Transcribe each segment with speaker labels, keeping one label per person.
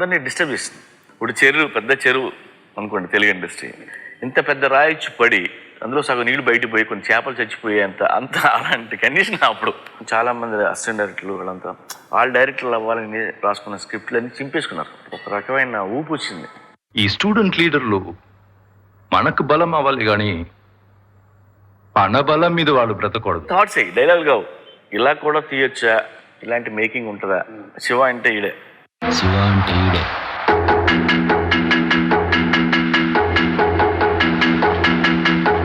Speaker 1: అందరినీ డిస్టర్బ్ చేస్తుంది. ఇప్పుడు చెరువు, పెద్ద చెరువు అనుకోండి తెలుగు ఇండస్ట్రీ, ఇంత పెద్ద రాయిచ్చి పడి అందులో సగం నీళ్ళు బయటకు పోయి కొన్ని చేపలు చచ్చిపోయేంత అంత అలాంటి కండిషన్ అప్పుడు. చాలామంది అసిస్టెంట్ డైరెక్టర్లు వాళ్ళంతా వాళ్ళ డైరెక్టర్లు అవ్వాలని రాసుకున్న స్క్రిప్ట్లన్నీ చింపేసుకున్నారు. ఒక రకమైన ఊపు వచ్చింది.
Speaker 2: ఈ స్టూడెంట్ లీడర్లు మనకు బలం అవ్వాలి కానీ పణ బలం మీద వాళ్ళు బ్రతకూడదు.
Speaker 1: థాట్స్ అయ్యి డైలాగ్ కావు, ఇలా కూడా తీయొచ్చా, ఇలాంటి మేకింగ్ ఉంటుందా, శివ అంటే ఈడే,
Speaker 2: శివ అంటే ఈడే.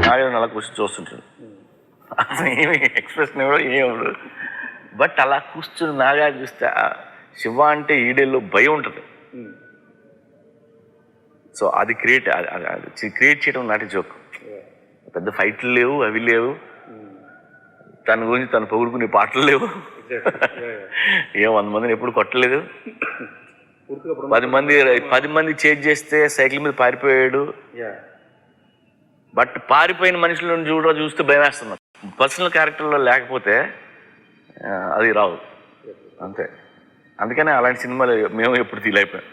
Speaker 1: నాగేంద్ర అలా కూర్చొని చూస్తుంటాడు, అసలు ఏమి ఎక్స్ప్రెషన్ ఎవడో ఏమడు, బట్ అలా కూర్చుని నాగా చూస్తే శివ అంటే ఈడేలో భయం ఉంటుంది. సో అది క్రియేట్ చేయడం నాటి జోక్. పెద్ద ఫైట్లు లేవు, అవి లేవు, తన గురించి తను పొగుడుకునే పాటలు లేవు, ఏం 100 మందిని ఎప్పుడు కొట్టలేదు, 10 మంది చేంజ్ చేస్తే సైకిల్ మీద పారిపోయాడు. బట్ పారిపోయిన మనుషులను చూస్తే భయం వేస్తున్నారు. పర్సనల్ క్యారెక్టర్లో లేకపోతే అది రావు, అంతే. అందుకనే అలాంటి సినిమాలు మేము ఎప్పుడు ఫీల్ అయిపోయాం.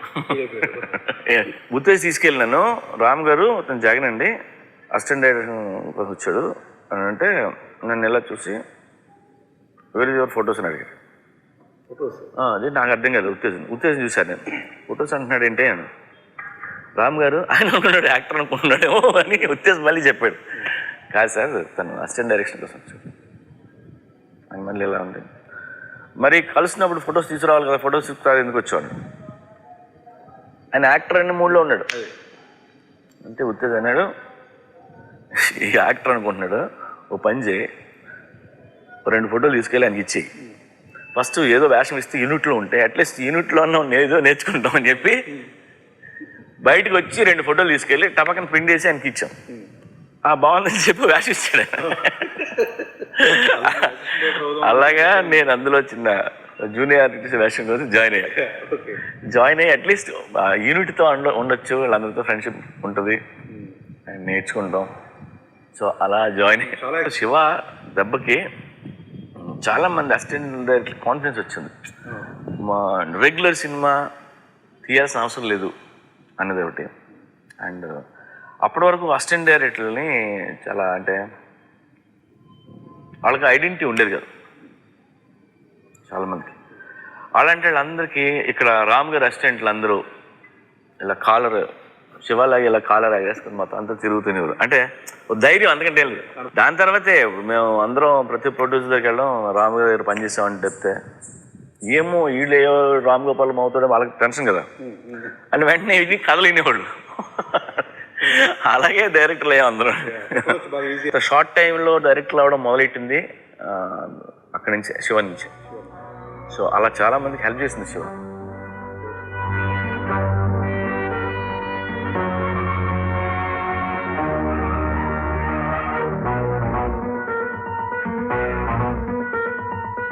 Speaker 1: ఉత్తేజ్ తీసుకెళ్ళినాను, రామ్ గారు అతను జగన్ అండి అసిస్టెంట్ డైరెక్టర్ కోసం వచ్చాడు అని అంటే, నన్ను ఎలా చూసి వెరీ యువర్ ఫొటోస్ అని అడిగారు. అదే నాకు అర్థం కాదు. ఉత్తేజం చూశాను నేను. ఫొటోస్ అంటున్నాడు ఏంటి అని. రామ్ గారు ఆయన అనుకున్నాడు యాక్టర్ అనుకుంటున్నాడేమో అని ఉత్తేజం మళ్ళీ చెప్పాడు. కాదు సార్, తను అసిస్టెంట్ డైరెక్షన్ కోసం వచ్చాడు అని. మళ్ళీ ఎలా ఉంది మరి, కలిసినప్పుడు ఫొటోస్ తీసుకురావాలి కదా, ఫొటోస్ తీసుకురావాలి ఎందుకు వచ్చాడు, ఆయన యాక్టర్ అనే మూడ్లో ఉన్నాడు. అంటే ఉత్తేజం అన్నాడు, ఈ యాక్టర్ అనుకుంటున్నాడు, ఓ పని చేయి, 2 ఫోటోలు తీసుకెళ్ళి ఆయనకి ఇచ్చేయి, ఫస్ట్ ఏదో వేషం ఇస్తే యూనిట్లో ఉంటే అట్లీస్ట్ యూనిట్లో అన్న ఏదో నేర్చుకుంటామని చెప్పి బయటకు వచ్చి 2 ఫోటోలు తీసుకెళ్ళి టపకని ప్రింట్ చేసి ఆయనకి ఇచ్చాం. బాగుందని చెప్పి వేషం ఇచ్చాడు. అలాగా నేను అందులో చిన్న జూనియర్ ఆర్టిస్ట్ వేషం కోసం జాయిన్ అయ్యి అట్లీస్ట్ యూనిట్తో ఉండొచ్చు, వాళ్ళందరితో ఫ్రెండ్షిప్ ఉంటుంది, నేర్చుకుంటాం. సో అలా జాయిన్ అయ్యి శివ దెబ్బకి చాలామంది అసిస్టెంట్ డైరెక్టర్ కాన్ఫిడెన్స్ వచ్చింది. మా రెగ్యులర్ సినిమా తీయాల్సిన అవసరం లేదు అన్నది ఒకటి. అండ్ అప్పటి వరకు అసిస్టెంట్ డైరెక్టర్ని చాలా అంటే వాళ్ళకి ఐడెంటిటీ ఉండేది కదా చాలామందికి. అలాంటి వాళ్ళందరికీ ఇక్కడ రామ్ గారు అసిస్టెంట్లు అందరూ ఇలా కాలర్ శివాలాగా ఇలా కాలర్ వేసుకుని మొత్తం అంతా తిరుగుతునేవారు. అంటే ధైర్యం అంతకంటే లేదు. దాని తర్వాతే మేము అందరం ప్రతి ప్రొడ్యూసర్ దగ్గరికి వెళ్ళడం, రామ్ గారి దగ్గర పనిచేసామని చెప్తే ఏమో వీళ్ళు ఏ రామ్ గోపాలం అవుతాడో వాళ్ళకి టెన్షన్ కదా అని వెంటనే ఇది కథలు వినేవాళ్ళు. అలాగే డైరెక్టర్లు అయ్యాం అందరూ. షార్ట్ టైంలో డైరెక్టర్లు అవ్వడం మొదలెట్టింది అక్కడి నుంచి, శివ నుంచి. సో అలా చాలా మందికి హెల్ప్ చేసింది శివ.